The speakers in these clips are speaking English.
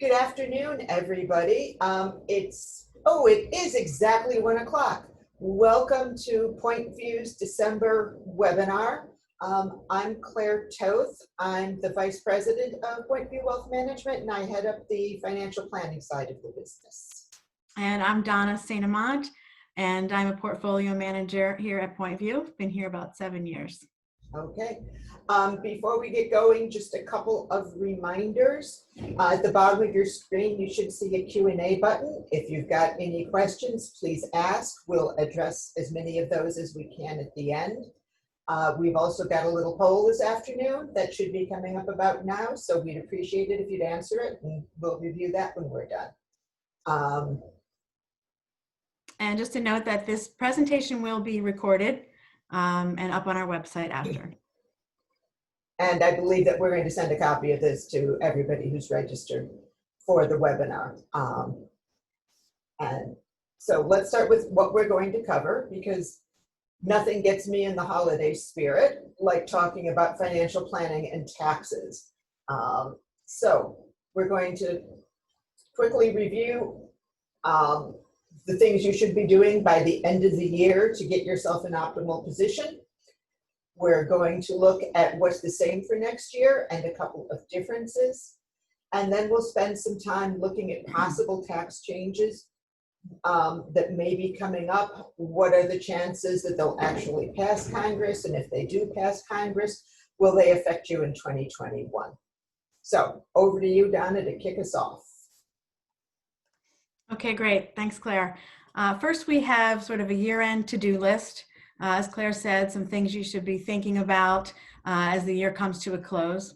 Good afternoon, everybody. It is exactly 1 o'clock. Welcome to Point View's December webinar. I'm Claire Toth. I'm the Vice President of Point View Wealth Management, and I head up the financial planning side of the business. And I'm Donna St.Amant, and I'm a portfolio manager here at Point View. Been here about 7 years. Okay. Before we get going, just a couple of reminders. At the bottom of your screen, you should see a Q&A button. If you've got any questions, please ask. We'll address as many of those as we can at the end. We've also got a little poll this afternoon that should be coming up about now, so we'd appreciate it if you'd answer it, and we'll review that when we're done. And just to note that this presentation will be recorded and up on our website after. And I believe that we're going to send a copy of this to everybody who's registered for the webinar. And so let's start with what we're going to cover, because nothing gets me in the holiday spirit like talking about financial planning and taxes. So we're going to quickly review the things you should be doing by the end of the year to get yourself in optimal position. We're going to look at what's the same for next year and a couple of differences. And then we'll spend some time looking at possible tax changes that may be coming up. What are the chances that they'll actually pass Congress? And if they do pass Congress, will they affect you in 2021? So over to you, Donna, to kick us off. Okay, great. Thanks, Claire. First, we have sort of a year-end to-do list. As Claire said, some things you should be thinking about as the year comes to a close.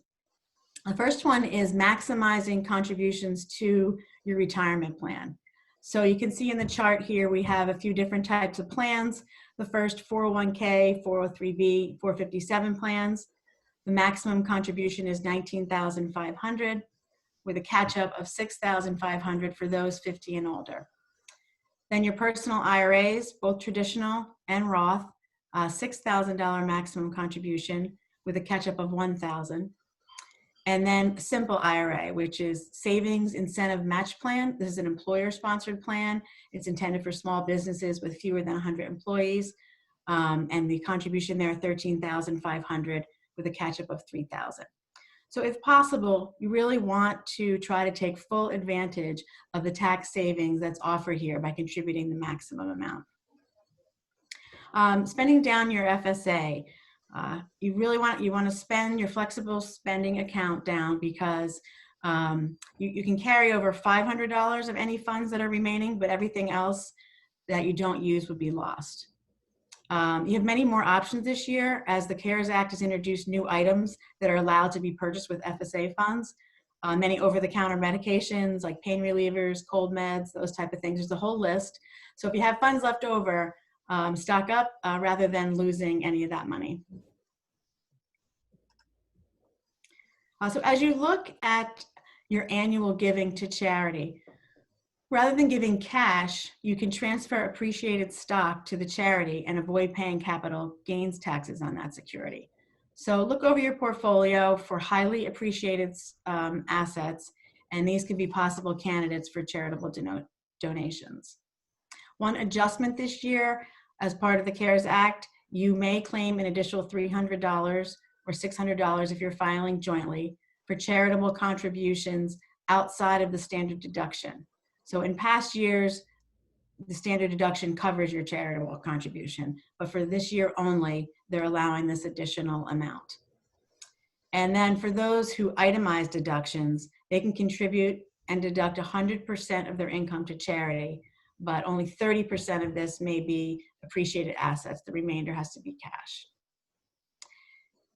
The first one is maximizing contributions to your retirement plan. So you can see in the chart here, we have a few different types of plans. The first 401k, 403b, 457 plans. The maximum contribution is $19,500 with a catch-up of $6,500 for those 50 and older. Then your personal IRAs, both traditional and Roth, $6,000 maximum contribution with a catch-up of $1,000. And then simple IRA, which is savings incentive match plan. This is an employer-sponsored plan. It's intended for small businesses with fewer than 100 employees. And the contribution there, $13,500 with a catch-up of $3,000. So if possible, you really want to try to take full advantage of the tax savings that's offered here by contributing the maximum amount. Spending down your FSA, you want to spend your flexible spending account down because you can carry over $500 of any funds that are remaining, but everything else that you don't use would be lost. You have many more options this year as the CARES Act has introduced new items that are allowed to be purchased with FSA funds. Many over-the-counter medications like pain relievers, cold meds, those type of things. There's a whole list. So if you have funds left over, stock up rather than losing any of that money. So as you look at your annual giving to charity, rather than giving cash, you can transfer appreciated stock to the charity and avoid paying capital gains taxes on that security. So look over your portfolio for highly appreciated assets, and these could be possible candidates for charitable donations. One adjustment this year, as part of the CARES Act, you may claim an additional $300 or $600 if you're filing jointly for charitable contributions outside of the standard deduction. So in past years, the standard deduction covers your charitable contribution, but for this year only, they're allowing this additional amount. And then for those who itemize deductions, they can contribute and deduct 100% of their income to charity, but only 30% of this may be appreciated assets. The remainder has to be cash.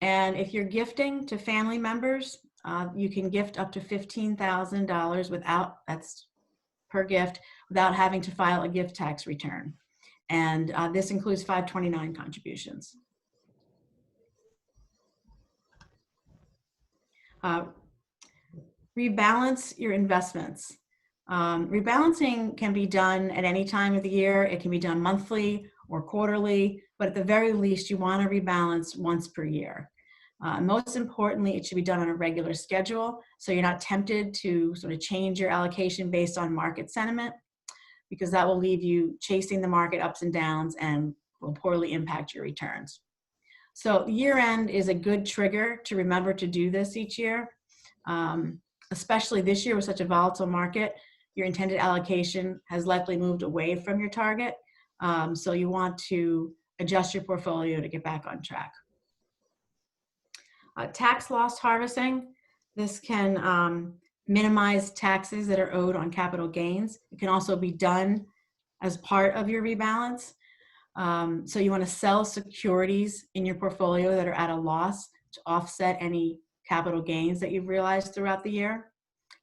And if you're gifting to family members, you can gift up to $15,000 that's per gift, without having to file a gift tax return. And this includes 529 contributions. Rebalance your investments. Rebalancing can be done at any time of the year. It can be done monthly or quarterly, but at the very least, you want to rebalance once per year. Most importantly, it should be done on a regular schedule, so you're not tempted to sort of change your allocation based on market sentiment, because that will leave you chasing the market ups and downs and will poorly impact your returns. So year end is a good trigger to remember to do this each year, especially this year with such a volatile market. Your intended allocation has likely moved away from your target, so you want to adjust your portfolio to get back on track. Tax loss harvesting. This can minimize taxes that are owed on capital gains. It can also be done as part of your rebalance. So you want to sell securities in your portfolio that are at a loss to offset any capital gains that you've realized throughout the year.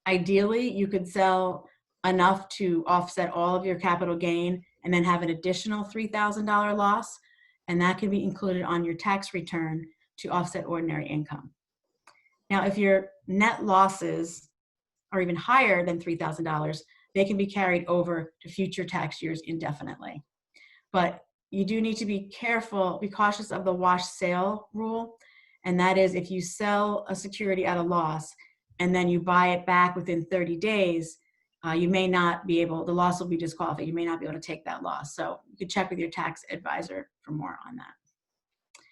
Ideally, you could sell enough to offset all of your capital gain and then have an additional $3,000 loss, and that can be included on your tax return to offset ordinary income. Now, if your net losses are even higher than $3,000, they can be carried over to future tax years indefinitely. But you do need to be careful, be cautious of the wash sale rule. And that is, if you sell a security at a loss and then you buy it back within 30 days, you may not be able, the loss will be disqualified. You may not be able to take that loss. So you could check with your tax advisor for more on that.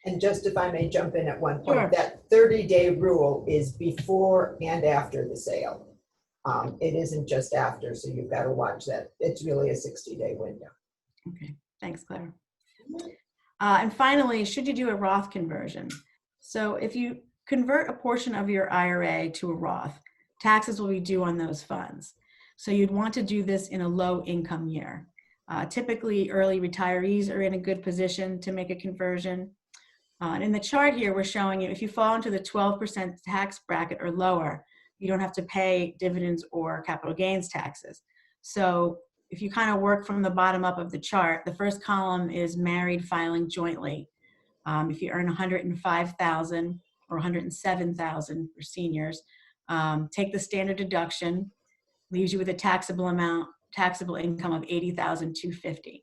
And just if I may jump in at one point, Sure. that 30-day rule is before and after the sale. It isn't just after, so you've got to watch that. It's really a 60-day window. Okay, thanks, Claire. And finally, should you do a Roth conversion? So if you convert a portion of your IRA to a Roth, taxes will be due on those funds. So you'd want to do this in a low income year. Typically, early retirees are in a good position to make a conversion. And in the chart here, we're showing you if you fall into the 12% tax bracket or lower, you don't have to pay dividends or capital gains taxes. So if you kind of work from the bottom up of the chart, the first column is married filing jointly. If you earn $105,000 or $107,000 for seniors, take the standard deduction, leaves you with a taxable amount, taxable income of $80,250.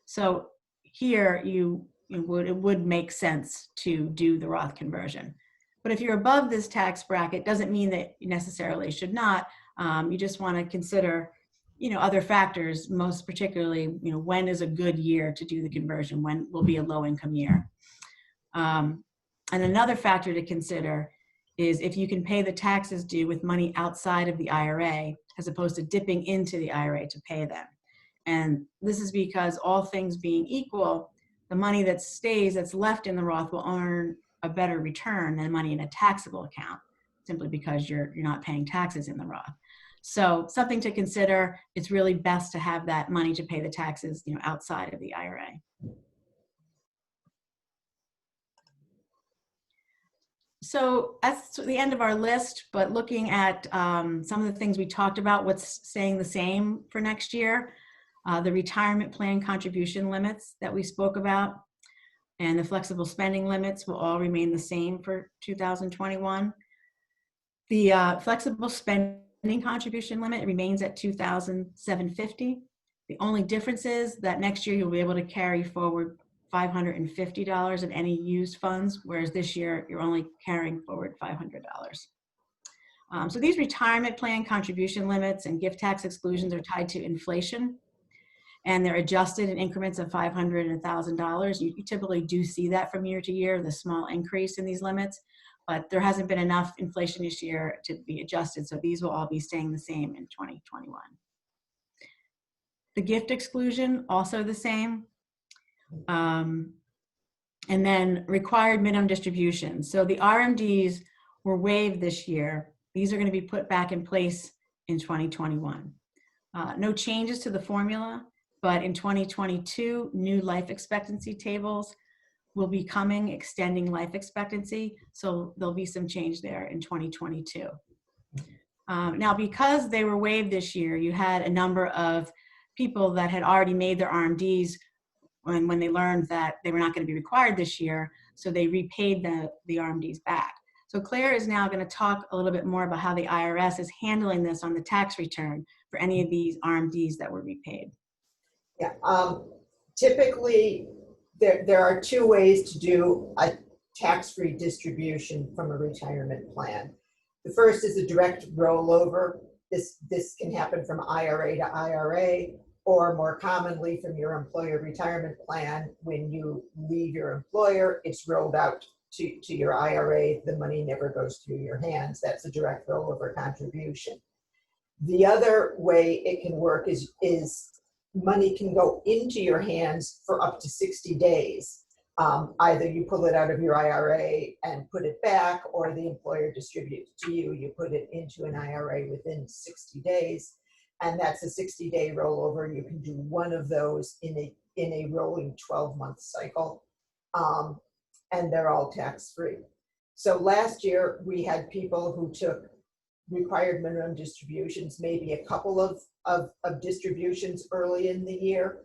So here it would make sense to do the Roth conversion. But if you're above this tax bracket, doesn't mean that you necessarily should not. You just want to consider, other factors, most particularly, when is a good year to do the conversion, when will be a low income year. And another factor to consider is if you can pay the taxes due with money outside of the IRA, as opposed to dipping into the IRA to pay them. And this is because all things being equal, the money that stays, that's left in the Roth will earn a better return than money in a taxable account, simply because you're not paying taxes in the Roth. So something to consider, it's really best to have that money to pay the taxes, outside of the IRA. So that's the end of our list, but looking at some of the things we talked about, what's staying the same for next year, the retirement plan contribution limits that we spoke about and the flexible spending limits will all remain the same for 2021. The flexible spending contribution limit remains at $2,750. The only difference is that next year you'll be able to carry forward $550 in any used funds, whereas this year you're only carrying forward $500. So these retirement plan contribution limits and gift tax exclusions are tied to inflation, and they're adjusted in increments of $500 and $1,000. You typically do see that from year to year, the small increase in these limits, but there hasn't been enough inflation this year to be adjusted, so these will all be staying the same in 2021. The gift exclusion, also the same. And then required minimum distributions. So the RMDs were waived this year. These are going to be put back in place in 2021. No changes to the formula, but in 2022, new life expectancy tables will be coming, extending life expectancy. So there'll be some change there in 2022. Now, because they were waived this year, you had a number of people that had already made their RMDs when they learned that they were not going to be required this year, so they repaid the RMDs back. So Claire is now going to talk a little bit more about how the IRS is handling this on the tax return for any of these RMDs that were repaid. Yeah, typically there are two ways to do tax-free distribution from a retirement plan. The first is a direct rollover. This can happen from IRA to IRA, or more commonly from your employer retirement plan. When you leave your employer, it's rolled out to your IRA. The money never goes through your hands. That's a direct rollover contribution. The other way it can work is money can go into your hands for up to 60 days. Either you pull it out of your IRA and put it back, or the employer distributes to you. You put it into an IRA within 60 days, and that's a 60-day rollover. You can do one of those in a rolling 12-month cycle, and they're all tax-free. So last year we had people who took required minimum distributions, maybe a couple of distributions early in the year.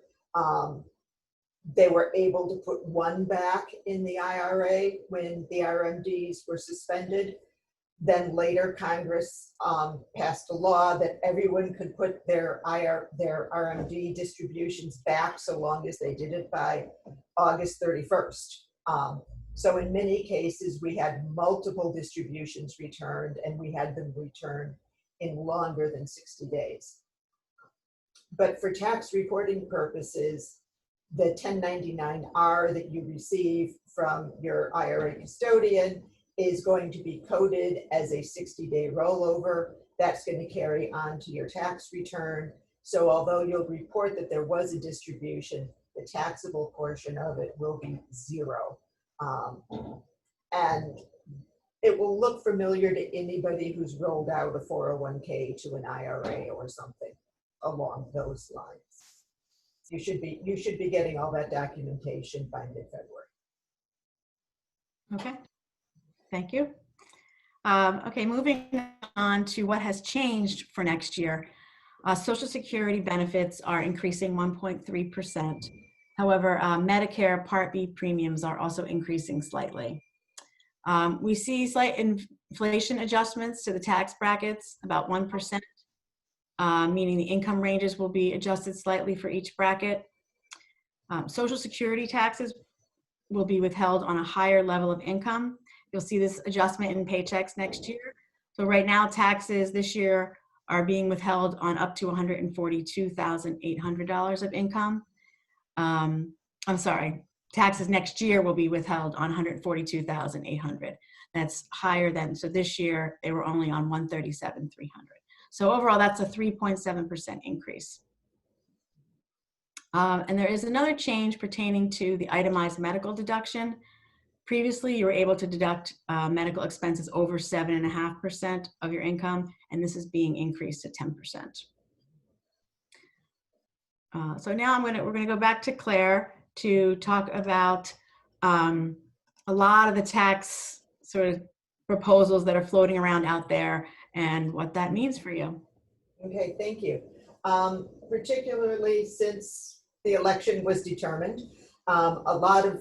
They were able to put one back in the IRA when the RMDs were suspended. Then later Congress passed a law that everyone could put their RMD distributions back so long as they did it by August 31st. So in many cases, we had multiple distributions returned, and we had them returned in longer than 60 days. But for tax reporting purposes, the 1099-R that you receive from your IRA custodian is going to be coded as a 60-day rollover. That's going to carry on to your tax return. So although you'll report that there was a distribution, the taxable portion of it will be zero. And it will look familiar to anybody who's rolled out a 401k to an IRA or something along those lines. You should be getting all that documentation by mid-February. Okay, thank you. Okay, moving on to what has changed for next year. Social Security benefits are increasing 1.3%. However, Medicare Part B premiums are also increasing slightly. We see slight inflation adjustments to the tax brackets, about 1%. Meaning the income ranges will be adjusted slightly for each bracket. Social Security taxes will be withheld on a higher level of income. You'll see this adjustment in paychecks next year. So right now, taxes this year are being withheld on up to $142,800 of income. I'm sorry, taxes next year will be withheld on $142,800. That's higher than, so this year they were only on $137,300. So overall, that's a 3.7% increase. And there is another change pertaining to the itemized medical deduction. Previously, you were able to deduct medical expenses over 7.5% of your income, and this is being increased to 10%. So now we're going to go back to Claire to talk about a lot of the tax sort of proposals that are floating around out there and what that means for you. Okay, thank you. Particularly since the election was determined, a lot of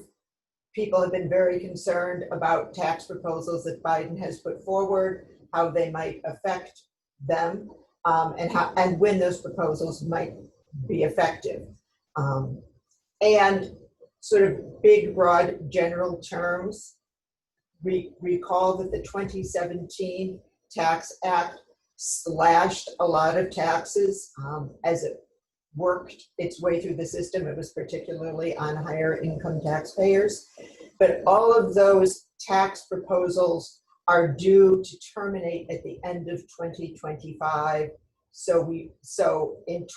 people have been very concerned about tax proposals that Biden has put forward, how they might affect them, and when those proposals might be effective. And sort of big, broad, general terms, recall that the 2017 Tax Act slashed a lot of taxes as it worked its way through the system. It was particularly on higher income taxpayers. But all of those tax proposals are due to terminate at the end of 2025. So in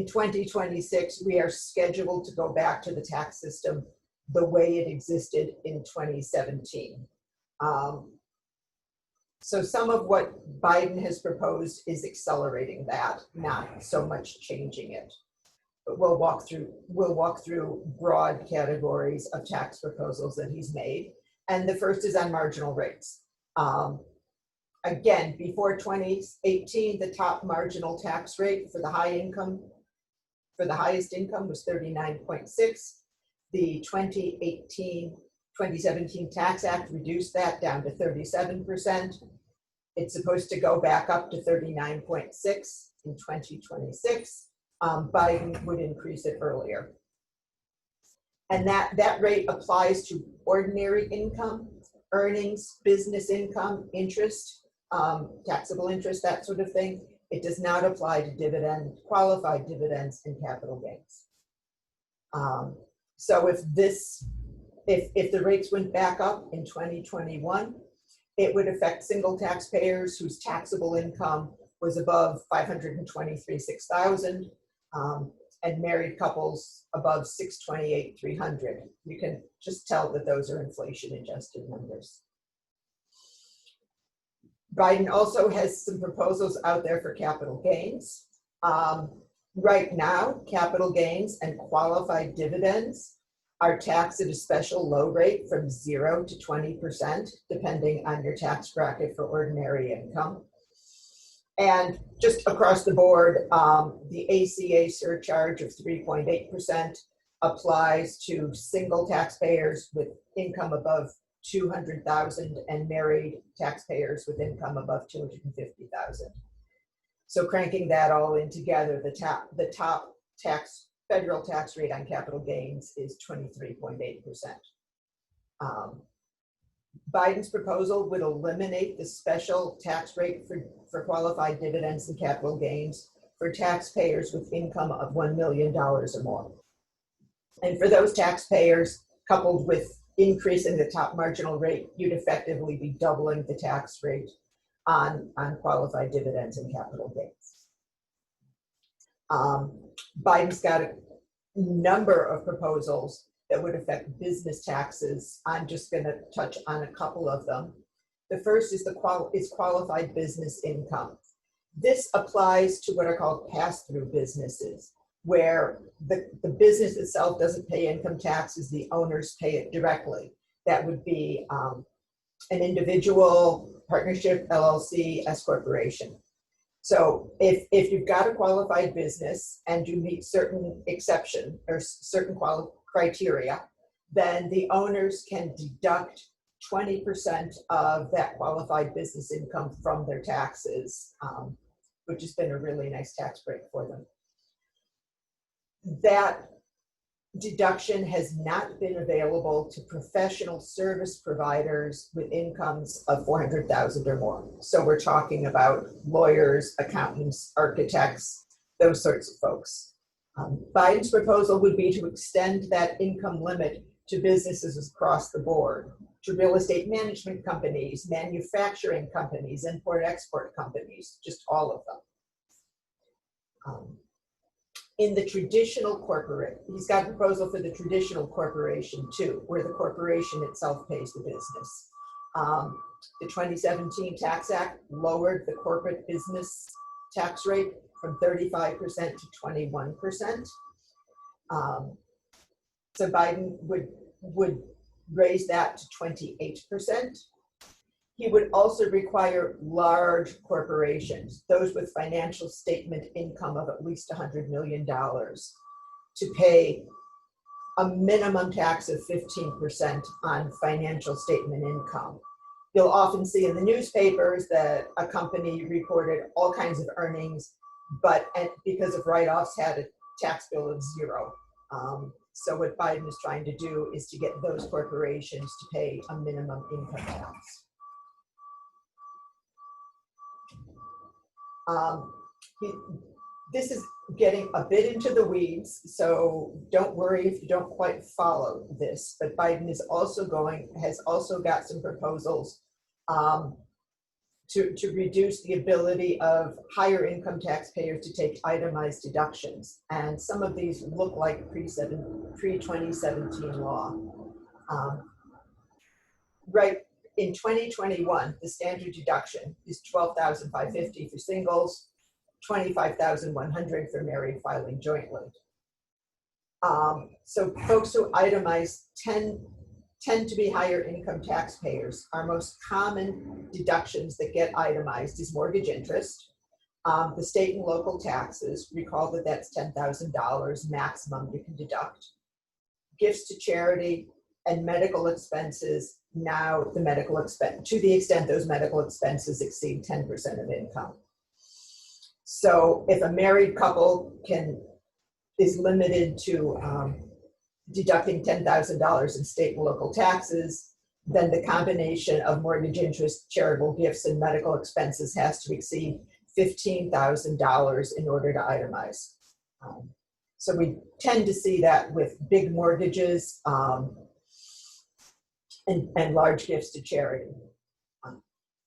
2026, we are scheduled to go back to the tax system the way it existed in 2017. So some of what Biden has proposed is accelerating that, not so much changing it. But we'll walk through broad categories of tax proposals that he's made. And the first is on marginal rates. Again, before 2018, the top marginal tax rate for the highest income was 39.6. The 2017 Tax Act reduced that down to 37%. It's supposed to go back up to 39.6 in 2026. Biden would increase it earlier. And that rate applies to ordinary income, earnings, business income, interest, taxable interest, that sort of thing. It does not apply to qualified dividends and capital gains. So if the rates went back up in 2021, it would affect single taxpayers whose taxable income was above $523,600, and married couples above $628,300. You can just tell that those are inflation-adjusted numbers. Biden also has some proposals out there for capital gains. Right now, capital gains and qualified dividends are taxed at a special low rate from 0 to 20%, depending on your tax bracket for ordinary income. And just across the board, the ACA surcharge of 3.8% applies to single taxpayers with income above $200,000 and married taxpayers with income above $250,000. So cranking that all in together, the top federal tax rate on capital gains is 23.8%. Biden's proposal would eliminate the special tax rate for qualified dividends and capital gains for taxpayers with income of $1 million or more. And for those taxpayers, coupled with increasing the top marginal rate, you'd effectively be doubling the tax rate on qualified dividends and capital gains. Biden's got a number of proposals that would affect business taxes. I'm just going to touch on a couple of them. The first is qualified business income. This applies to what are called pass-through businesses, where the business itself doesn't pay income taxes, the owners pay it directly. That would be an individual, partnership, LLC, S corporation. So if you've got a qualified business and you meet certain exception or certain criteria, then the owners can deduct 20% of that qualified business income from their taxes, which has been a really nice tax break for them. That deduction has not been available to professional service providers with incomes of $400,000 or more. So we're talking about lawyers, accountants, architects, those sorts of folks. Biden's proposal would be to extend that income limit to businesses across the board, to real estate management companies, manufacturing companies, import-export companies, just all of them. In the traditional corporate, he's got a proposal for the traditional corporation too, where the corporation itself pays the business. The 2017 Tax Act lowered the corporate business tax rate from 35% to 21%. So Biden would raise that to 28%. He would also require large corporations, those with financial statement income of at least $100 million, to pay a minimum tax of 15% on financial statement income. You'll often see in the newspapers that a company reported all kinds of earnings, but because of write-offs had a tax bill of 0. So what Biden is trying to do is to get those corporations to pay a minimum income tax. This is getting a bit into the weeds, so don't worry if you don't quite follow this, but Biden has also got some proposals to reduce the ability of higher income taxpayers to take itemized deductions. And some of these look like pre-2017 law. Right. In 2021, the standard deduction is $12,550 for singles, $25,100 for married filing jointly. So folks who itemize tend to be higher income taxpayers. Our most common deductions that get itemized is mortgage interest, the state and local taxes. Recall that that's $10,000 maximum you can deduct. Gifts to charity and medical expenses. Now the medical expense, to the extent those medical expenses exceed 10% of income. So if a married couple is limited to deducting $10,000 in state and local taxes, then the combination of mortgage interest, charitable gifts, and medical expenses has to exceed $15,000 in order to itemize. So we tend to see that with big mortgages and large gifts to charity.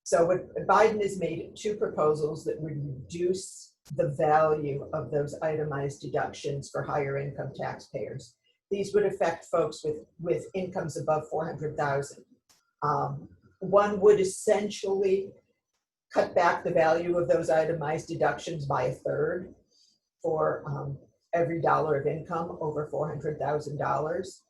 So what Biden has made two proposals that would reduce the value of those itemized deductions for higher income taxpayers. These would affect folks with incomes above 400,000. One would essentially cut back the value of those itemized deductions by a third for every dollar of income over $400,000.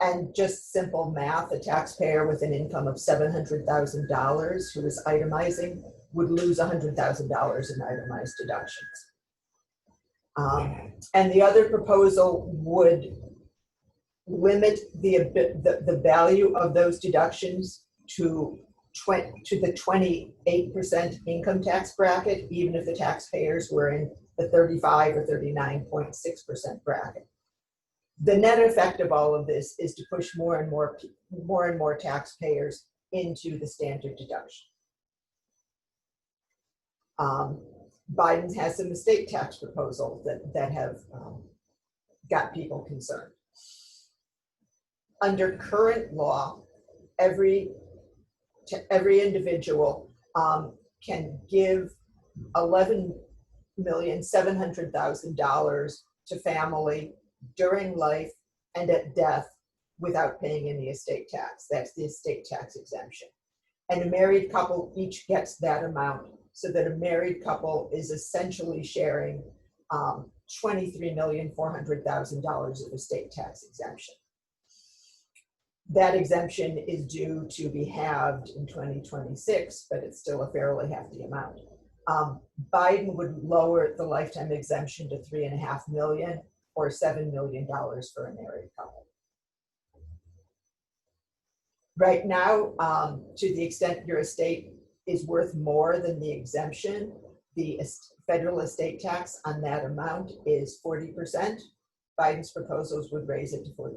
And just simple math, a taxpayer with an income of $700,000 who is itemizing would lose $100,000 in itemized deductions. And the other proposal would limit the value of those deductions to the 28% income tax bracket, even if the taxpayers were in the 35 or 39.6% bracket. The net effect of all of this is to push more and more taxpayers into the standard deduction. Biden has some estate tax proposals that have got people concerned. Under current law, every individual can give $11,700,000 to family during life and at death without paying any estate tax. That's the estate tax exemption. And a married couple each gets that amount, so that a married couple is essentially sharing $23,400,000 of estate tax exemption. That exemption is due to be halved in 2026, but it's still a fairly hefty amount. Biden would lower the lifetime exemption to $3.5 million or $7 million for a married couple. Right now, to the extent your estate is worth more than the exemption, the federal estate tax on that amount is 40%. Biden's proposals would raise it to 45%.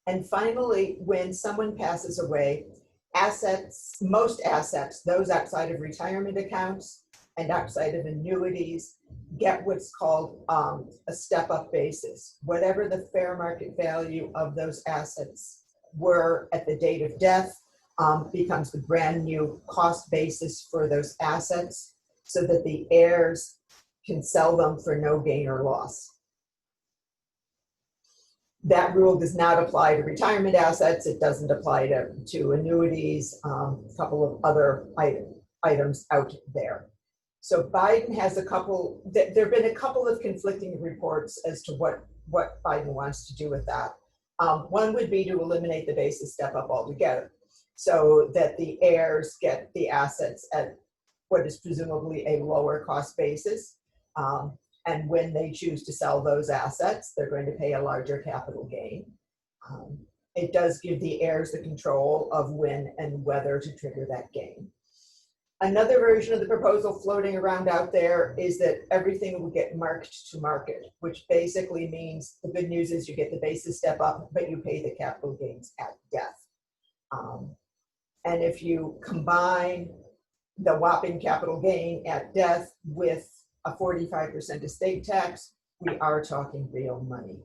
And finally, when someone passes away, most assets, those outside of retirement accounts and outside of annuities, get what's called a step-up basis. Whatever the fair market value of those assets were at the date of death becomes the brand new cost basis for those assets, so that the heirs can sell them for no gain or loss. That rule does not apply to retirement assets. It doesn't apply to annuities, a couple of other items out there. So Biden has there have been a couple of conflicting reports as to what Biden wants to do with that. One would be to eliminate the basis step up altogether, so that the heirs get the assets at what is presumably a lower cost basis. And when they choose to sell those assets, they're going to pay a larger capital gain. It does give the heirs the control of when and whether to trigger that gain. Another version of the proposal floating around out there is that everything will get marked to market, which basically means the good news is you get the basis step up, but you pay the capital gains at death. And if you combine the whopping capital gain at death with a 45% estate tax, we are talking real money.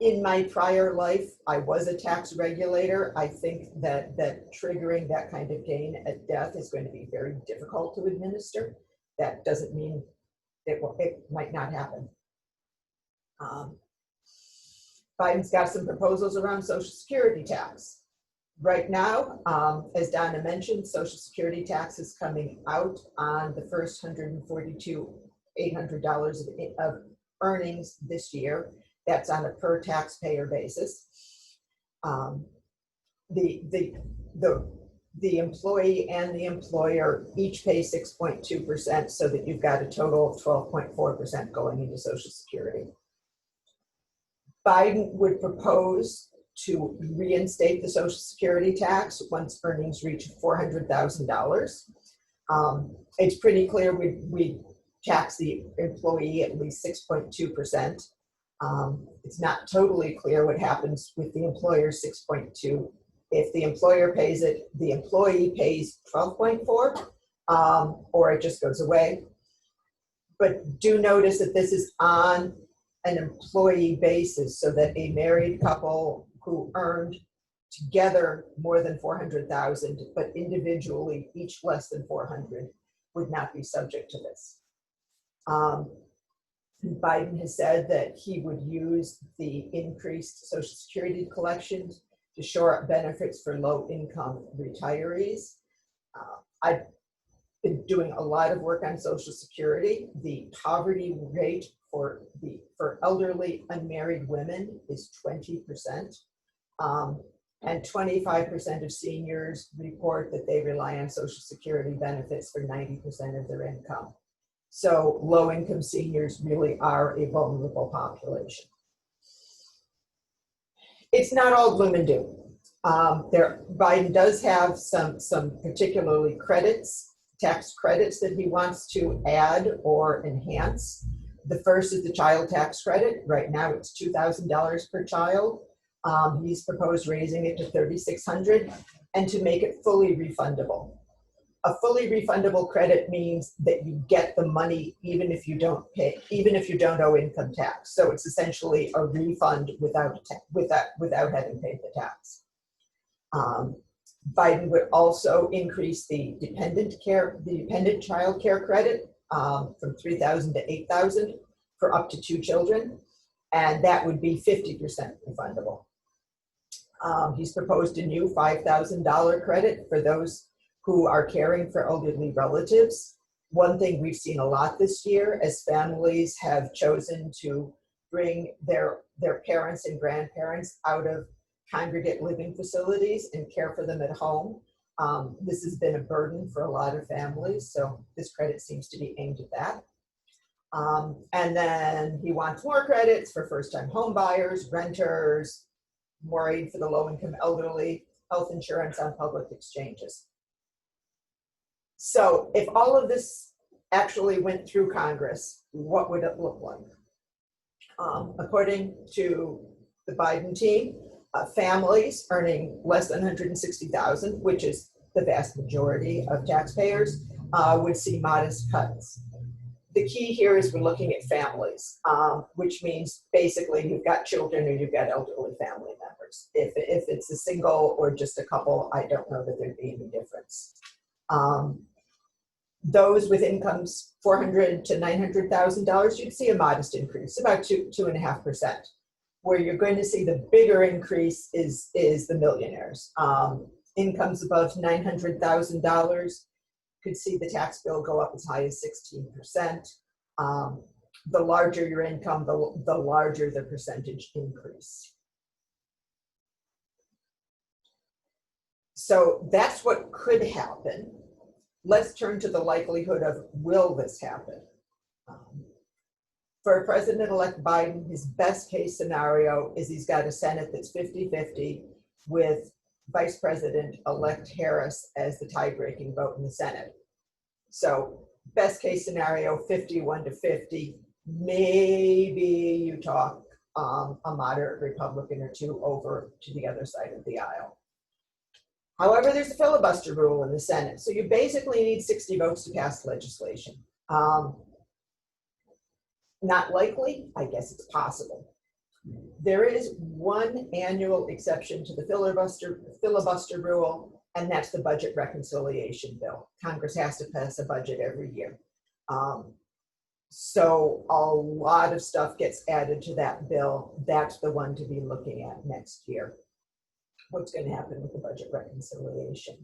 In my prior life, I was a tax regulator. I think that triggering that kind of gain at death is going to be very difficult to administer. That doesn't mean it might not happen. Biden's got some proposals around Social Security tax. Right now, as Donna mentioned, Social Security tax is coming out on the first $142,800 of earnings this year. That's on a per taxpayer basis. The employee and the employer each pay 6.2%, so that you've got a total of 12.4% going into Social Security. Biden would propose to reinstate the Social Security tax once earnings reach $400,000. It's pretty clear we tax the employee at least 6.2%. It's not totally clear what happens with the employer 6.2. If the employer pays it, the employee pays 12.4, or it just goes away. But do notice that this is on an employee basis, so that a married couple who earned together more than 400,000, but individually each less than 400, would not be subject to this. Biden has said that he would use the increased Social Security collections to shore up benefits for low-income retirees. I've been doing a lot of work on Social Security. The poverty rate for elderly unmarried women is 20%. And 25% of seniors report that they rely on Social Security benefits for 90% of their income. So low-income seniors really are a vulnerable population. It's not all gloom and doom. Biden does have some particularly tax credits that he wants to add or enhance. The first is the child tax credit. Right now it's $2,000 per child. He's proposed raising it to $3,600 and to make it fully refundable. A fully refundable credit means that you get the money even if you don't owe income tax. So it's essentially a refund without having paid the tax. Biden would also increase the dependent child care credit from $3,000 to $8,000 for up to 2 children, and that would be 50% refundable. He's proposed a new $5,000 credit for those who are caring for elderly relatives. One thing we've seen a lot this year, as families have chosen to bring their parents and grandparents out of congregate living facilities and care for them at home. This has been a burden for a lot of families, so this credit seems to be aimed at that. And then he wants more credits for first-time home buyers, renters, more aid for the low-income elderly, health insurance on public exchanges. So if all of this actually went through Congress, what would it look like? According to the Biden team, families earning less than $160,000, which is the vast majority of taxpayers, would see modest cuts. The key here is we're looking at families, which means basically you've got children or you've got elderly family members. If it's a single or just a couple, I don't know that there'd be any difference. Those with incomes $400,000 to $900,000, you'd see a modest increase, about 2.5%. Where you're going to see the bigger increase is the millionaires. Incomes above $900,000 could see the tax bill go up as high as 16%. The larger your income, the larger the percentage increase. So that's what could happen. Let's turn to the likelihood of, will this happen? For President-elect Biden, his best case scenario is he's got a Senate that's 50-50 with Vice President-elect Harris as the tie-breaking vote in the Senate. So best case scenario, 51-50, maybe you talk a moderate Republican or two over to the other side of the aisle. However, there's a filibuster rule in the Senate, so you basically need 60 votes to pass legislation. Not likely, I guess it's possible. There is one annual exception to the filibuster rule, and that's the budget reconciliation bill. Congress has to pass a budget every year. So a lot of stuff gets added to that bill. That's the one to be looking at next year. What's going to happen with the budget reconciliation?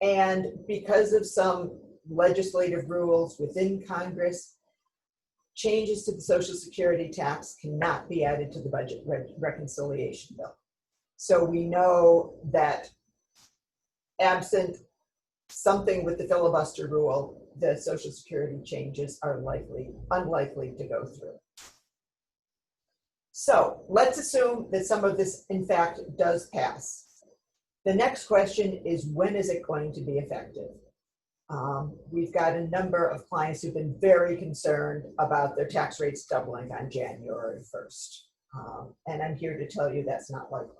And because of some legislative rules within Congress, changes to the Social Security tax cannot be added to the budget reconciliation bill. So we know that absent something with the filibuster rule, the Social Security changes are unlikely to go through. So let's assume that some of this, in fact, does pass. The next question is, when is it going to be effective? We've got a number of clients who've been very concerned about their tax rates doubling on January 1st. And I'm here to tell you that's not likely.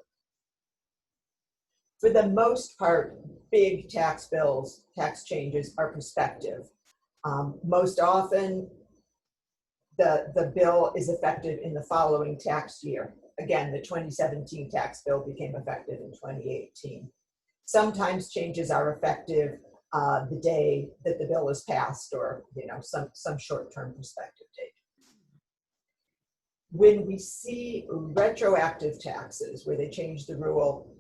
For the most part, big tax bills, tax changes are prospective. Most often, the bill is effective in the following tax year. Again, the 2017 tax bill became effective in 2018. Sometimes changes are effective the day that the bill is passed, or some short-term prospective date. When we see retroactive taxes where they change the rule,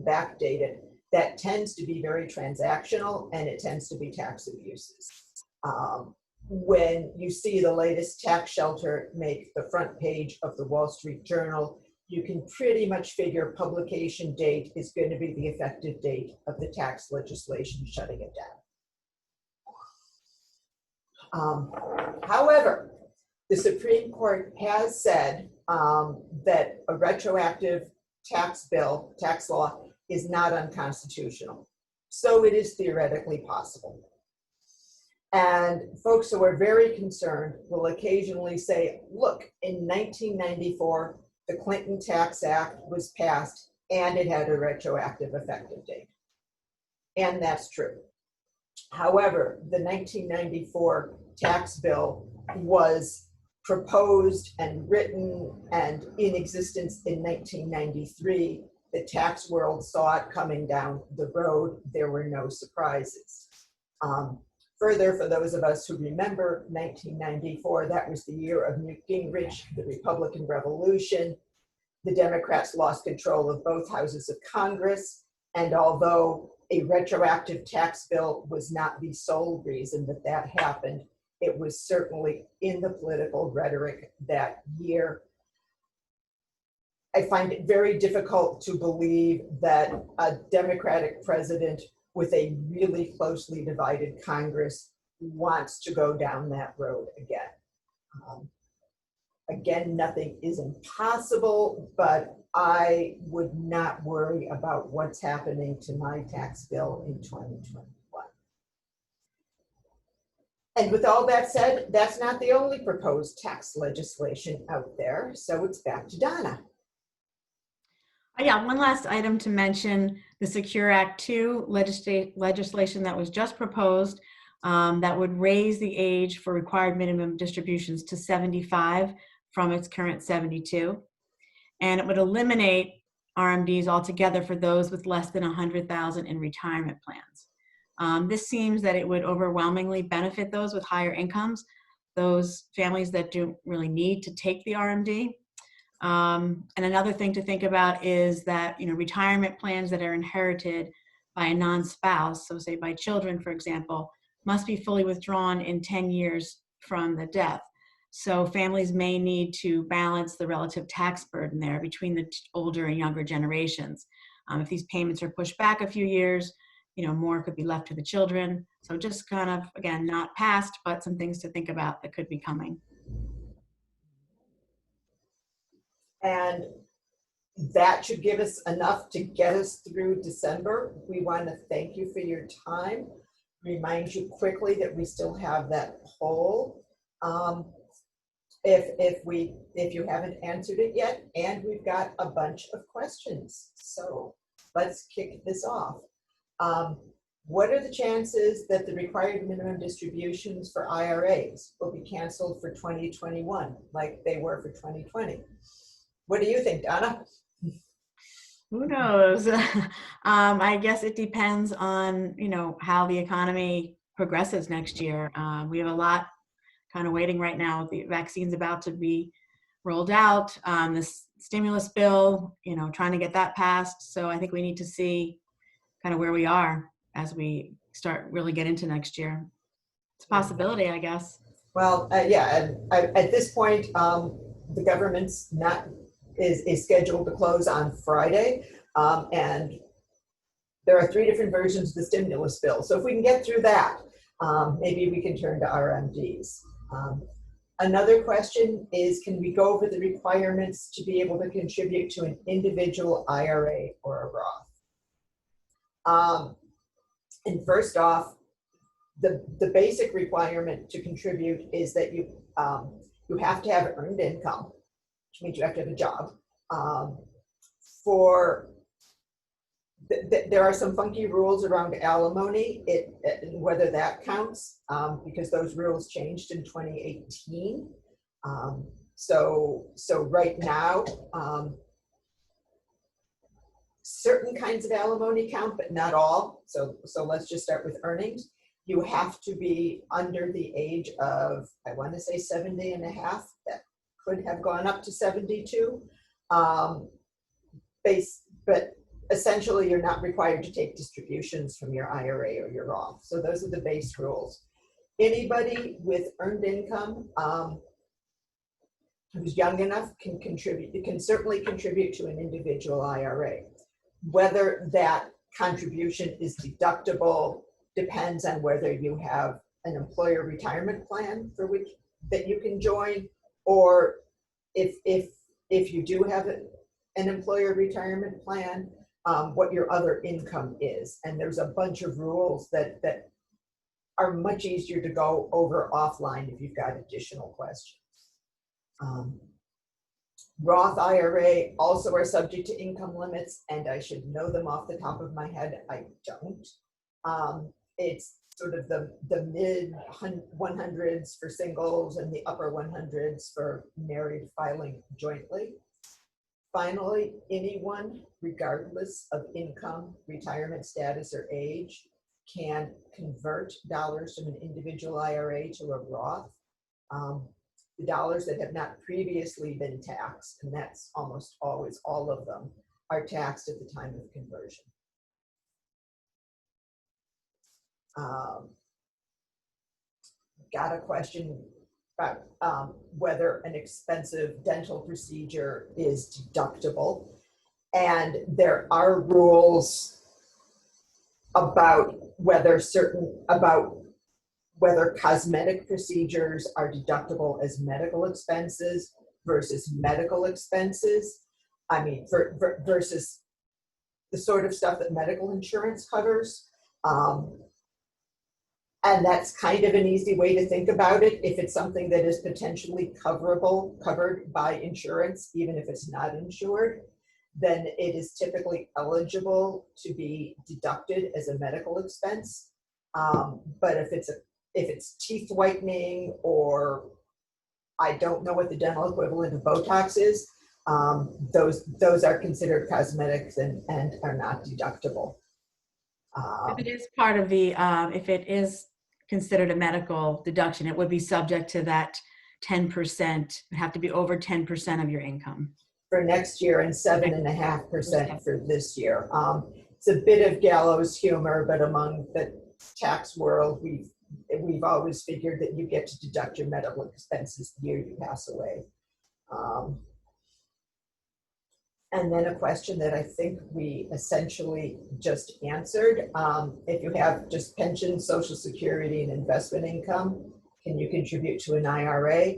backdate it, that tends to be very transactional, and it tends to be tax abuses. When you see the latest tax shelter make the front page of the Wall Street Journal, you can pretty much figure publication date is going to be the effective date of the tax legislation shutting it down. However, the Supreme Court has said that a retroactive tax law is not unconstitutional. So it is theoretically possible. And folks who are very concerned will occasionally say, look, in 1994, the Clinton Tax Act was passed and it had a retroactive effective date. And that's true. However, the 1994 tax bill was proposed and written and in existence in 1993. The tax world saw it coming down the road. There were no surprises. Further, for those of us who remember 1994, that was the year of Newt Gingrich, the Republican Revolution. The Democrats lost control of both houses of Congress. And although a retroactive tax bill was not the sole reason that happened, it was certainly in the political rhetoric that year. I find it very difficult to believe that a Democratic president with a really closely divided Congress wants to go down that road again. Again, nothing is impossible, but I would not worry about what's happening to my tax bill in 2021. And with all that said, that's not the only proposed tax legislation out there, so it's back to Donna. Yeah, one last item to mention, the Secure Act 2 legislation that was just proposed that would raise the age for required minimum distributions to 75 from its current 72. And it would eliminate RMDs altogether for those with less than 100,000 in retirement plans. This seems that it would overwhelmingly benefit those with higher incomes, those families that don't really need to take the RMD. And another thing to think about is that, retirement plans that are inherited by a non-spouse, so say by children, for example, must be fully withdrawn in 10 years from the death. So families may need to balance the relative tax burden there between the older and younger generations. If these payments are pushed back a few years, more could be left to the children. So just kind of, again, not passed, but some things to think about that could be coming. And that should give us enough to get us through December. We want to thank you for your time. Remind you quickly that we still have that poll. If you haven't answered it yet, and we've got a bunch of questions. So let's kick this off. What are the chances that the required minimum distributions for IRAs will be canceled for 2021 like they were for 2020? What do you think, Donna? Who knows? I guess it depends on, how the economy progresses next year. We have a lot kind of waiting right now. The vaccine's about to be rolled out. This stimulus bill, trying to get that passed. So I think we need to see kind of where we are as we start really get into next year. It's a possibility, I guess. Well, yeah, at this point, the government's is scheduled to close on Friday, and there are 3 different versions of the stimulus bill. So if we can get through that, maybe we can turn to RMDs. Another question is, can we go over the requirements to be able to contribute to an individual IRA or a Roth? And first off, the basic requirement to contribute is that you have to have earned income, which means you have to have a job. There are some funky rules around alimony, whether that counts, because those rules changed in 2018. So right now, certain kinds of alimony count, but not all. So let's just start with earnings. You have to be under the age of, I want to say 70 and a half. That could have gone up to 72. But essentially, you're not required to take distributions from your IRA or your Roth. So those are the base rules. Anybody with earned income who's young enough can contribute. You can certainly contribute to an individual IRA. Whether that contribution is deductible depends on whether you have an employer retirement plan for which that you can join, or if you do have an employer retirement plan, what your other income is. And there's a bunch of rules that are much easier to go over offline if you've got additional questions. Roth IRA also are subject to income limits, and I should know them off the top of my head. I don't. It's sort of the mid 100s for singles and the upper 100s for married filing jointly. Finally, anyone, regardless of income, retirement status, or age, can convert dollars from an individual IRA to a Roth. The dollars that have not previously been taxed, and that's almost always all of them, are taxed at the time of conversion. Got a question about whether an expensive dental procedure is deductible. And there are rules about whether cosmetic procedures are deductible as medical expenses versus medical expenses. I mean, versus the sort of stuff that medical insurance covers. And that's kind of an easy way to think about it. If it's something that is potentially covered by insurance, even if it's not insured, then it is typically eligible to be deducted as a medical expense. But if it's teeth whitening, or I don't know what the dental equivalent of Botox is, those are considered cosmetics and are not deductible. If it is part of the, if it is considered a medical deduction, it would be subject to that 10%. It would have to be over 10% of your income. For next year and 7.5% for this year. It's a bit of gallows humor, but among the tax world, we've always figured that you get to deduct your medical expenses the year you pass away. And then a question that I think we essentially just answered. If you have just pension, Social Security, and investment income, can you contribute to an IRA?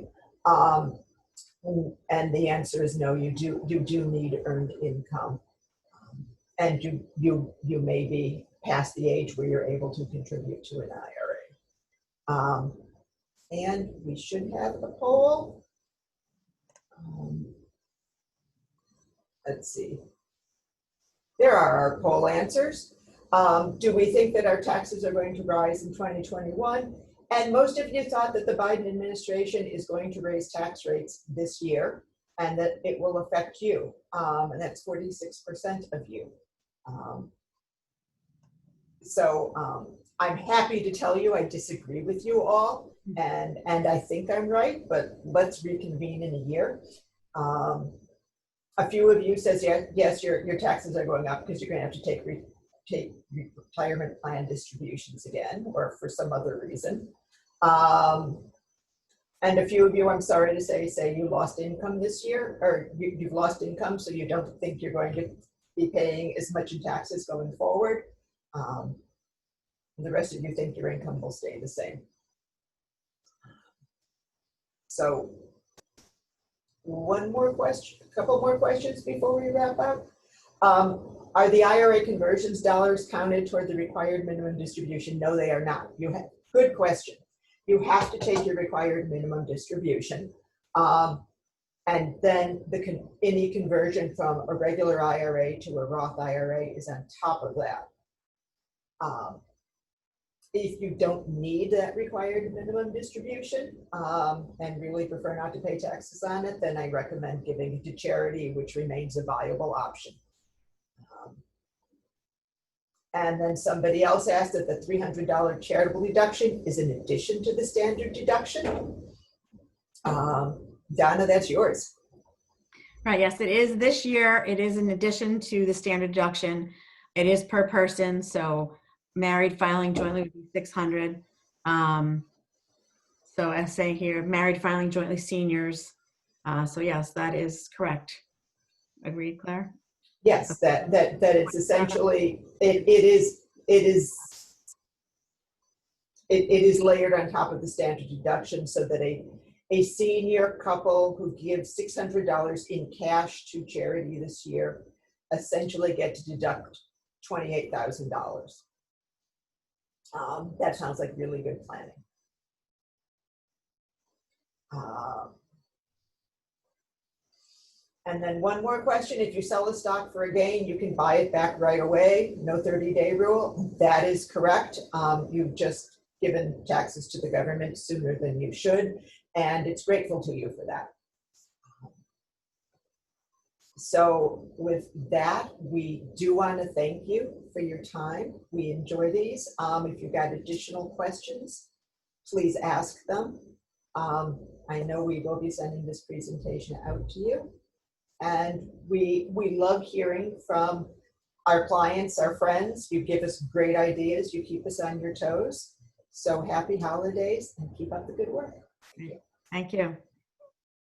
And the answer is no, you do need earned income. And you may be past the age where you're able to contribute to an IRA. And we should have a poll. Let's see. There are our poll answers. Do we think that our taxes are going to rise in 2021? And most of you thought that the Biden administration is going to raise tax rates this year and that it will affect you. And that's 46% of you. I'm happy to tell you I disagree with you all, and I think I'm right, but let's reconvene in a year. A few of you says, yes, your taxes are going up because you're going to have to take retirement plan distributions again, or for some other reason. And a few of you, I'm sorry to say you lost income this year, or you've lost income, so you don't think you're going to be paying as much in taxes going forward. And the rest of you think your income will stay the same. So one more question, a couple more questions before we wrap up. Are the IRA conversions dollars counted toward the required minimum distribution? No, they are not. Good question. You have to take your required minimum distribution. And then any conversion from a regular IRA to a Roth IRA is on top of that. If you don't need that required minimum distribution and really prefer not to pay taxes on it, then I recommend giving it to charity, which remains a viable option. And then somebody else asked that the $300 charitable deduction is in addition to the standard deduction. Donna, that's yours. Right, yes, it is this year. It is in addition to the standard deduction. It is per person, so married filing jointly would be 600. So I say here, married filing jointly seniors. So yes, that is correct. Agreed, Claire? Yes, that it's essentially it is layered on top of the standard deduction, so that a senior couple who gives $600 in cash to charity this year essentially get to deduct $28,000. That sounds like really good planning. And then one more question: if you sell a stock for a gain, you can buy it back right away. No 30-day rule. That is correct. You've just given taxes to the government sooner than you should, and it's grateful to you for that. So with that, we do want to thank you for your time. We enjoy these. If you've got additional questions, please ask them. I know we will be sending this presentation out to you. And we love hearing from our clients, our friends. You give us great ideas. You keep us on your toes. So happy holidays and keep up the good work. Thank you.